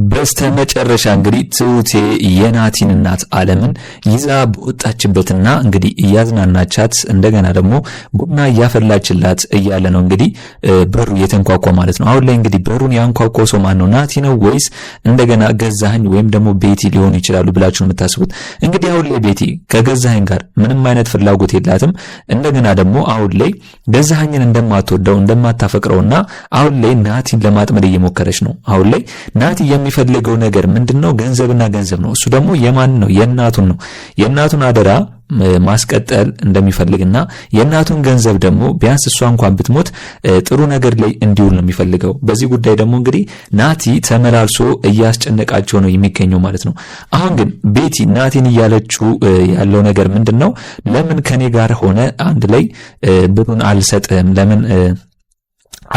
በስተመጨረሻ እንግዲህ ትሁቴ የናቲን እናት አለምን ይዛ በወጣችበትና እንግዲህ እያዝናናቻት እንደገና ደግሞ ቡና እያፈላችላት እያለ ነው እንግዲህ በሩ የተንኳኳ ማለት ነው። አሁን ላይ እንግዲህ በሩን ያንኳኳው ሰው ማን ነው? ናቲ ነው ወይስ እንደገና ገዛኸኝ ወይም ደግሞ ቤቲ ሊሆኑ ይችላሉ ብላችሁ ነው የምታስቡት? እንግዲህ አሁን ላይ ቤቲ ከገዛኸኝ ጋር ምንም አይነት ፍላጎት የላትም። እንደገና ደግሞ አሁን ላይ ገዛኸኝን እንደማትወደው እንደማታፈቅረውና አሁን ላይ ናቲን ለማጥመድ እየሞከረች ነው። አሁን ላይ ናቲ የሚፈልገው ነገር ምንድነው? ገንዘብና ገንዘብ ነው። እሱ ደግሞ የማን ነው? የእናቱን ነው። የእናቱን አደራ ማስቀጠል እንደሚፈልግና የእናቱን ገንዘብ ደግሞ ቢያንስ እሷ እንኳን ብትሞት ጥሩ ነገር ላይ እንዲውል ነው የሚፈልገው። በዚህ ጉዳይ ደግሞ እንግዲህ ናቲ ተመላልሶ እያስጨነቃቸው ነው የሚገኘው ማለት ነው። አሁን ግን ቤቲ ናቲን እያለችው ያለው ነገር ምንድነው? ለምን ከኔ ጋር ሆነ አንድ ላይ ብሩን አልሰጥም ለምን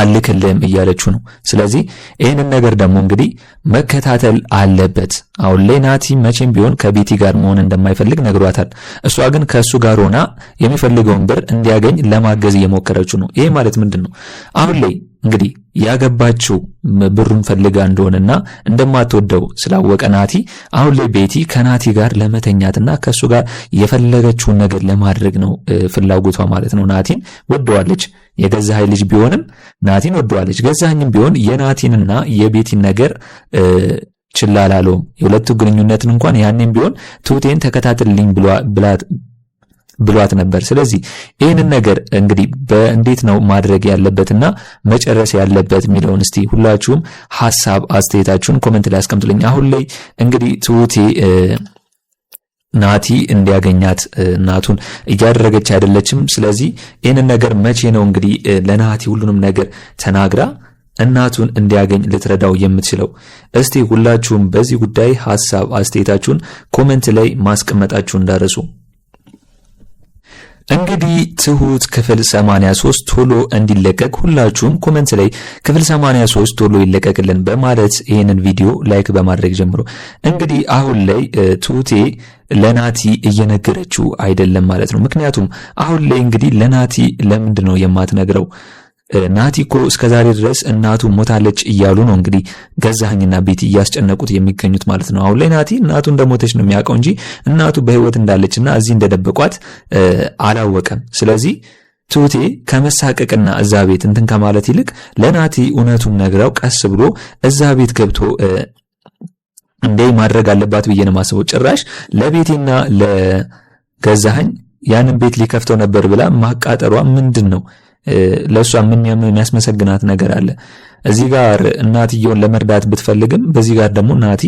አልክልም እያለችው ነው። ስለዚህ ይህንን ነገር ደግሞ እንግዲህ መከታተል አለበት። አሁን ላይ ናቲ መቼም ቢሆን ከቤቲ ጋር መሆን እንደማይፈልግ ነግሯታል። እሷ ግን ከሱ ጋር ሆና የሚፈልገውን ብር እንዲያገኝ ለማገዝ እየሞከረችው ነው። ይሄ ማለት ምንድነው? አሁን ላይ እንግዲህ ያገባችው ብሩን ፈልጋ እንደሆነና እንደማትወደው ስላወቀ ናቲ አሁን ላይ ቤቲ ከናቲ ጋር ለመተኛትና ከሱ ጋር የፈለገችውን ነገር ለማድረግ ነው ፍላጎቷ ማለት ነው። ናቲን ወደዋለች። የገዛኸኝ ልጅ ቢሆንም ናቲን ወደዋለች። ገዛኸኝም ቢሆን የናቲንና የቤቲን ነገር ችላላለውም። የሁለቱ ግንኙነትን እንኳን ያኔም ቢሆን ትሁቴን ተከታተልልኝ ብሏት ነበር። ስለዚህ ይህንን ነገር እንግዲህ በእንዴት ነው ማድረግ ያለበትና መጨረስ ያለበት የሚለውን እስቲ ሁላችሁም ሐሳብ አስተያየታችሁን ኮሜንት ላይ አስቀምጡልኝ። አሁን ላይ እንግዲህ ትሁቴ ናቲ እንዲያገኛት እናቱን እያደረገች አይደለችም። ስለዚህ ይህንን ነገር መቼ ነው እንግዲህ ለናቲ ሁሉንም ነገር ተናግራ እናቱን እንዲያገኝ ልትረዳው የምትችለው? እስቲ ሁላችሁም በዚህ ጉዳይ ሐሳብ አስተያየታችሁን ኮሜንት ላይ ማስቀመጣችሁ እንዳረሱ። እንግዲህ ትሁት ክፍል 83 ቶሎ እንዲለቀቅ ሁላችሁም ኮሜንት ላይ ክፍል 83 ቶሎ ይለቀቅልን በማለት ይህንን ቪዲዮ ላይክ በማድረግ ጀምሮ እንግዲህ አሁን ላይ ትሁቴ ለናቲ እየነገረችው አይደለም ማለት ነው። ምክንያቱም አሁን ላይ እንግዲህ ለናቲ ለምንድን ነው የማትነግረው? ናቲ እኮ እስከዛሬ ድረስ እናቱ ሞታለች እያሉ ነው እንግዲህ ገዛኸኝና ቤቲ እያስጨነቁት የሚገኙት ማለት ነው። አሁን ላይ ናቲ እናቱ እንደሞተች ነው የሚያውቀው እንጂ እናቱ በህይወት እንዳለችና እዚህ እንደደበቋት አላወቀም። ስለዚህ ትሁቴ ከመሳቀቅና እዛ ቤት እንትን ከማለት ይልቅ ለናቲ እውነቱን ነግረው ቀስ ብሎ እዛ ቤት ገብቶ እንዴ ማድረግ አለባት ብዬ ነው የማስበው። ጭራሽ ለቤቴና ለገዛኸኝ ያንን ቤት ሊከፍተው ነበር ብላ ማቃጠሯ ምንድን ነው? ለሷ ምን የሚያስመሰግናት ነገር አለ? እዚህ ጋር እናትየውን ለመርዳት ብትፈልግም በዚህ ጋር ደግሞ ናቲ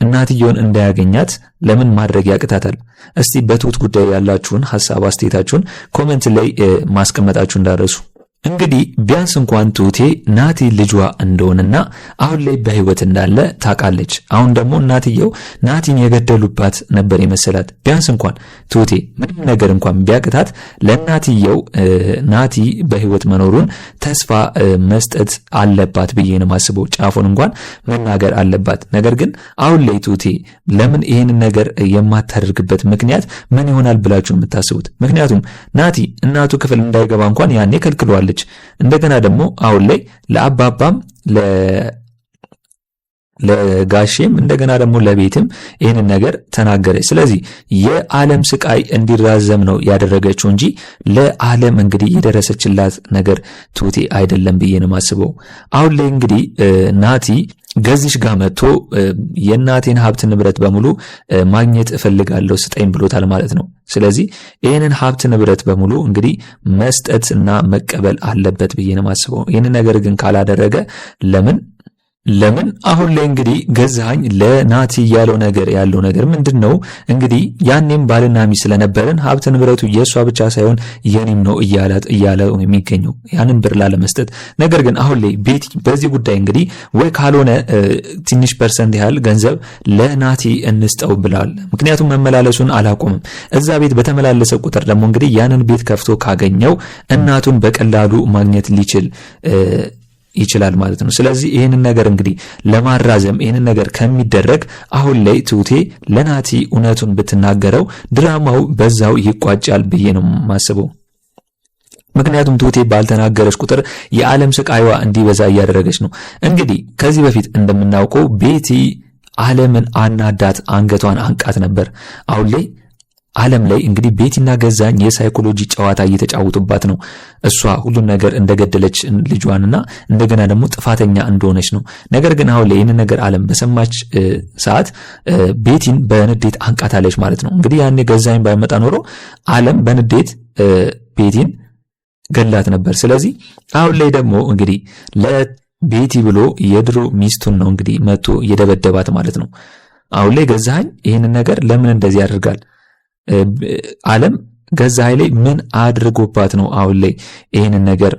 እናትየውን እንዳያገኛት ለምን ማድረግ ያቅታታል? እስቲ በትሁት ጉዳይ ያላችሁን ሐሳብ አስተያየታችሁን ኮሜንት ላይ ማስቀመጣችሁ እንዳረሱ። እንግዲህ ቢያንስ እንኳን ትሁቴ ናቲ ልጇ እንደሆነና አሁን ላይ በህይወት እንዳለ ታውቃለች። አሁን ደግሞ እናትየው ናቲን የገደሉባት ነበር የመሰላት። ቢያንስ እንኳን ትሁቴ ምንም ነገር እንኳን ቢያቅታት ለናትየው ናቲ በህይወት መኖሩን ተስፋ መስጠት አለባት ብዬ ነው የማስበው። ጫፉን እንኳን መናገር አለባት። ነገር ግን አሁን ላይ ትሁቴ ለምን ይሄንን ነገር የማታደርግበት ምክንያት ምን ይሆናል ብላችሁ የምታስቡት? ምክንያቱም ናቲ እናቱ ክፍል እንዳይገባ እንኳን ያኔ ከልክሏል። እንደገና ደግሞ አሁን ላይ ለአባባም ለጋሼም እንደገና ደግሞ ለቤትም ይህንን ነገር ተናገረች። ስለዚህ የዓለም ስቃይ እንዲራዘም ነው ያደረገችው እንጂ ለዓለም እንግዲህ የደረሰችላት ነገር ትሁቴ አይደለም ብዬ ነው የማስበው። አሁን ላይ እንግዲህ ናቲ ገዚሽ ጋር መጥቶ የእናቴን ሀብት ንብረት በሙሉ ማግኘት እፈልጋለሁ ስጠኝ ብሎታል ማለት ነው። ስለዚህ ይህንን ሀብት ንብረት በሙሉ እንግዲህ መስጠትና መቀበል አለበት ብዬ ነው የማስበው። ይህንን ነገር ግን ካላደረገ ለምን አሁን ላይ እንግዲህ ገዛኸኝ ለናቲ ያለው ነገር ምንድነው? እንግዲህ ያኔም ባልና ሚስት ስለነበረን ሀብት ንብረቱ የሷ ብቻ ሳይሆን የኔም ነው እያለ የሚገኘው ያንን ብር ላለመስጠት። ነገር ግን አሁን ላይ ቤቲ በዚህ ጉዳይ እንግዲህ ወይ ካልሆነ ትንሽ ፐርሰንት ያህል ገንዘብ ለናቲ እንስጠው ብላል። ምክንያቱም መመላለሱን አላቆምም። እዛ ቤት በተመላለሰ ቁጥር ደግሞ እንግዲህ ያንን ቤት ከፍቶ ካገኘው እናቱን በቀላሉ ማግኘት ይችላል ማለት ነው። ስለዚህ ይህንን ነገር እንግዲህ ለማራዘም ይህንን ነገር ከሚደረግ አሁን ላይ ትሁቴ ለናቲ እውነቱን ብትናገረው ድራማው በዛው ይቋጫል ብዬ ነው ማስበው። ምክንያቱም ትሁቴ ባልተናገረች ቁጥር የዓለም ስቃይዋ እንዲበዛ እያደረገች ነው። እንግዲህ ከዚህ በፊት እንደምናውቀው ቤቲ ዓለምን አናዳት አንገቷን አንቃት ነበር። አሁን ላይ ዓለም ላይ እንግዲህ ቤቲና ገዛኝ የሳይኮሎጂ ጨዋታ እየተጫወቱባት ነው። እሷ ሁሉን ነገር እንደገደለች ልጇንና እንደገና ደግሞ ጥፋተኛ እንደሆነች ነው። ነገር ግን አሁን ላይ ይህንን ነገር ዓለም በሰማች ሰዓት ቤቲን በንዴት አንቃታለች ማለት ነው። እንግዲህ ያኔ ገዛኝ ባይመጣ ኖሮ ዓለም በንዴት ቤቲን ገላት ነበር። ስለዚህ አሁን ላይ ደግሞ እንግዲህ ለቤቲ ብሎ የድሮ ሚስቱን ነው እንግዲህ መጥቶ እየደበደባት ማለት ነው። አሁን ላይ ገዛኝ ይህንን ነገር ለምን እንደዚህ ያደርጋል? ዓለም ገዛኝ ላይ ምን አድርጎባት ነው አሁን ላይ ይህንን ነገር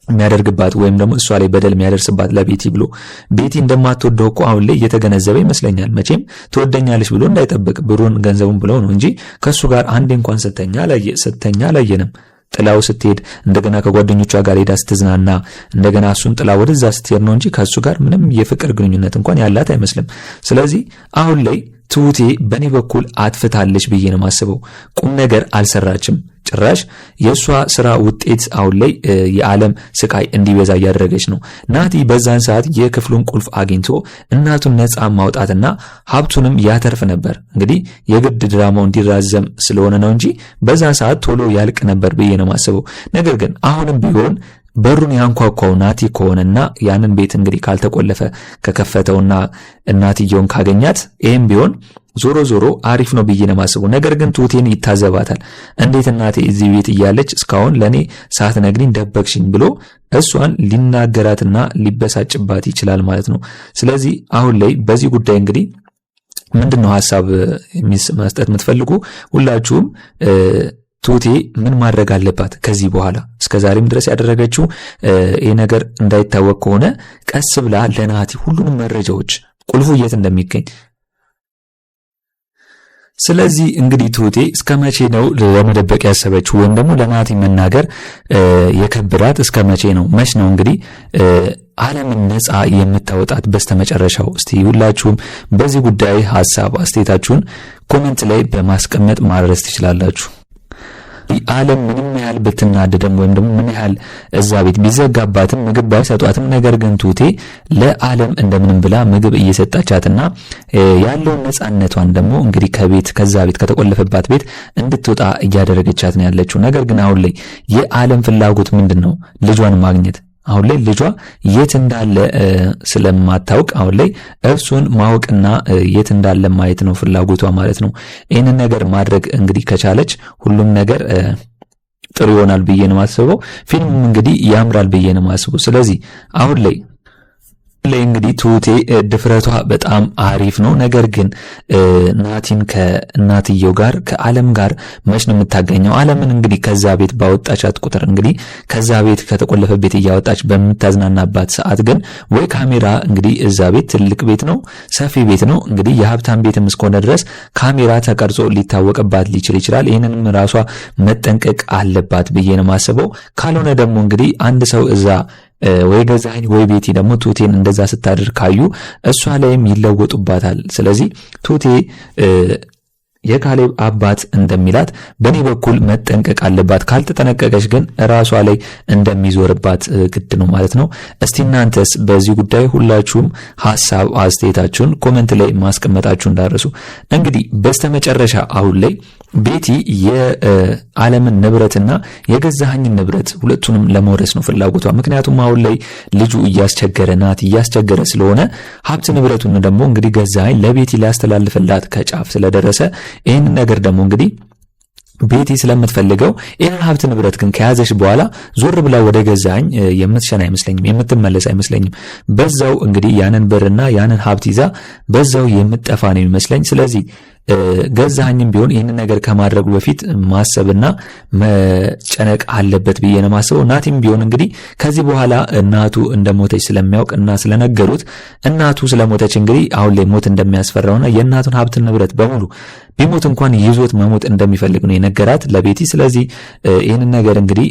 የሚያደርግባት ወይም ደግሞ እሷ ላይ በደል የሚያደርስባት? ለቤቲ ብሎ ቤቲ እንደማትወደው እኮ አሁን ላይ እየተገነዘበ ይመስለኛል። መቼም ትወደኛለች ብሎ እንዳይጠብቅ ብሩን ገንዘቡን ብለው ነው እንጂ ከሱ ጋር አንዴ እንኳን ስተኛ አላየንም። ጥላው ስትሄድ እንደገና ከጓደኞቿ ጋር ሄዳ ስትዝናና እንደገና እሱን ጥላ ወደዛ ስትሄድ ነው እንጂ ከሱ ጋር ምንም የፍቅር ግንኙነት እንኳን ያላት አይመስልም። ስለዚህ አሁን ላይ ትሁቴ በኔ በኩል አጥፍታለች ብዬ ነው የማስበው። ቁም ነገር አልሰራችም። ጭራሽ የሷ ስራ ውጤት አሁን ላይ የዓለም ስቃይ እንዲበዛ እያደረገች ነው። ናቲ በዛን ሰዓት የክፍሉን ቁልፍ አግኝቶ እናቱን ነፃ ማውጣትና ሀብቱንም ያተርፍ ነበር። እንግዲህ የግድ ድራማው እንዲራዘም ስለሆነ ነው እንጂ በዛን ሰዓት ቶሎ ያልቅ ነበር ብዬ ነው የማስበው። ነገር ግን አሁንም ቢሆን በሩን ያንኳኳው ናቲ ከሆነና ያንን ቤት እንግዲህ ካልተቆለፈ ከከፈተውና እናትየውን ካገኛት ይሄም ቢሆን ዞሮ ዞሮ አሪፍ ነው ብዬ ነው የማስበው። ነገር ግን ትሁቴን ይታዘባታል። እንዴት እናቴ እዚህ ቤት እያለች እስካሁን ለኔ ሳትነግሪኝ ደበቅሽኝ ብሎ እሷን ሊናገራትና ሊበሳጭባት ይችላል ማለት ነው። ስለዚህ አሁን ላይ በዚህ ጉዳይ እንግዲህ ምንድነው ሐሳብ መስጠት የምትፈልጉ ሁላችሁም? ትሁቴ ምን ማድረግ አለባት ከዚህ በኋላ? እስከዛሬም ድረስ ያደረገችው ይሄ ነገር እንዳይታወቅ ከሆነ ቀስ ብላ ለናቲ ሁሉንም መረጃዎች ቁልፉ የት እንደሚገኝ። ስለዚህ እንግዲህ ትሁቴ እስከ መቼ ነው ለመደበቅ ያሰበችው ወይም ደግሞ ለናቲ መናገር የከበዳት? እስከ መቼ ነው? መች ነው እንግዲህ ዓለምን ነፃ የምታወጣት በስተመጨረሻው? እስቲ ሁላችሁም በዚህ ጉዳይ ሐሳብ አስተያየታችሁን ኮሜንት ላይ በማስቀመጥ ማድረስ ትችላላችሁ። ዓለም ምንም ያህል ብትናደድም ወይም ደግሞ ምን ያህል እዛ ቤት ቢዘጋባትም ምግብ ባይሰጧትም ነገር ግን ትሁቴ ለዓለም እንደምንም ብላ ምግብ እየሰጣቻትና ያለውን ነፃነቷን ደግሞ እንግዲህ ከዛ ቤት ከተቆለፈባት ቤት እንድትወጣ እያደረገቻት ነው ያለችው። ነገር ግን አሁን ላይ የዓለም ፍላጎት ምንድነው? ልጇን ማግኘት። አሁን ላይ ልጇ የት እንዳለ ስለማታውቅ አሁን ላይ እርሱን ማወቅና የት እንዳለ ማየት ነው ፍላጎቷ ማለት ነው። ይህንን ነገር ማድረግ እንግዲህ ከቻለች ሁሉም ነገር ጥሩ ይሆናል ብዬ ነው የማስበው። ፊልሙም እንግዲህ ያምራል ብዬ ነው የማስበው። ስለዚህ አሁን ላይ እንግዲህ ትሁቴ ድፍረቷ በጣም አሪፍ ነው። ነገር ግን ናቲን ከእናትየው ጋር ከዓለም ጋር መች ነው የምታገኘው? ዓለምን እንግዲህ ከዛ ቤት ባወጣቻት ቁጥር እንግዲህ ከዛ ቤት ከተቆለፈ ቤት እያወጣች በምታዝናናባት ሰዓት ግን ወይ ካሜራ እንግዲህ እዛ ቤት ትልቅ ቤት ነው፣ ሰፊ ቤት ነው። እንግዲህ የሀብታም ቤትም እስከሆነ ድረስ ካሜራ ተቀርጾ ሊታወቅባት ሊችል ይችላል። ይህንንም ራሷ መጠንቀቅ አለባት ብዬ ነው የማስበው። ካልሆነ ደግሞ እንግዲህ አንድ ሰው እዛ ወይ ገዛኝ ወይ ቤቲ ደግሞ ትሁቴን እንደዛ ስታደርግ ካዩ እሷ ላይም ይለወጡባታል። ስለዚህ ትሁቴ የካሌብ አባት እንደሚላት በኔ በኩል መጠንቀቅ አለባት። ካልተጠነቀቀች ግን ራሷ ላይ እንደሚዞርባት ግድ ነው ማለት ነው። እስቲ እናንተስ በዚህ ጉዳይ ሁላችሁም ሐሳብ አስተያየታችሁን ኮሜንት ላይ ማስቀመጣችሁ እንዳረሱ። እንግዲህ በስተመጨረሻ አሁን ላይ ቤቲ የዓለምን ንብረትና የገዛኸኝን ንብረት ሁለቱንም ለመውረስ ነው ፍላጎቷ። ምክንያቱም አሁን ላይ ልጁ እያስቸገረ ስለሆነ ሀብት ንብረቱን ደግሞ እንግዲህ ገዛኸኝ ለቤቲ ሊያስተላልፍላት ከጫፍ ስለደረሰ ይህን ነገር ደግሞ እንግዲህ ቤቲ ስለምትፈልገው ይህን ሀብት ንብረት ግን ከያዘሽ በኋላ ዞር ብላ ወደ ገዛኸኝ የምትሸና አይመስለኝም፣ የምትመለስ አይመስለኝም። በዛው እንግዲህ ያንን ብርና ያንን ሀብት ይዛ በዛው የምትጠፋ ነው የሚመስለኝ። ስለዚህ ገዛኸኝም ቢሆን ይህንን ነገር ከማድረጉ በፊት ማሰብና መጨነቅ አለበት ብዬ ነው የማስበው። ናቲም ቢሆን እንግዲህ ከዚህ በኋላ እናቱ እንደሞተች ስለሚያውቅ እና ስለነገሩት እናቱ ስለሞተች እንግዲህ አሁን ላይ ሞት እንደሚያስፈራውና የእናቱን ሀብት ንብረት በሙሉ ቢሞት እንኳን ይዞት መሞት እንደሚፈልግ ነው የነገራት ለቤቲ። ስለዚህ ይህንን ነገር እንግዲህ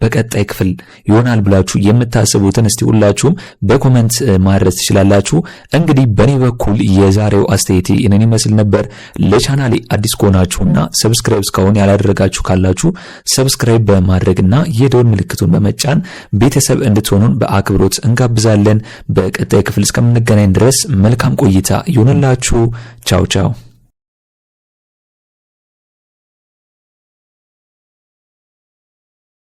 በቀጣይ ክፍል ይሆናል ብላችሁ የምታስቡትን እስቲ ሁላችሁም በኮሜንት ማድረስ ትችላላችሁ። እንግዲህ በእኔ በኩል የዛሬው አስተያየቴ ይህንን ይመስል ነበር። ለቻናሌ አዲስ ከሆናችሁና ሰብስክራይብ እስካሁን ያላደረጋችሁ ካላችሁ ሰብስክራይብ በማድረግና የደወል ምልክቱን በመጫን ቤተሰብ እንድትሆኑን በአክብሮት እንጋብዛለን። በቀጣይ ክፍል እስከምንገናኝ ድረስ መልካም ቆይታ ይሁንላችሁ። ቻው ቻው።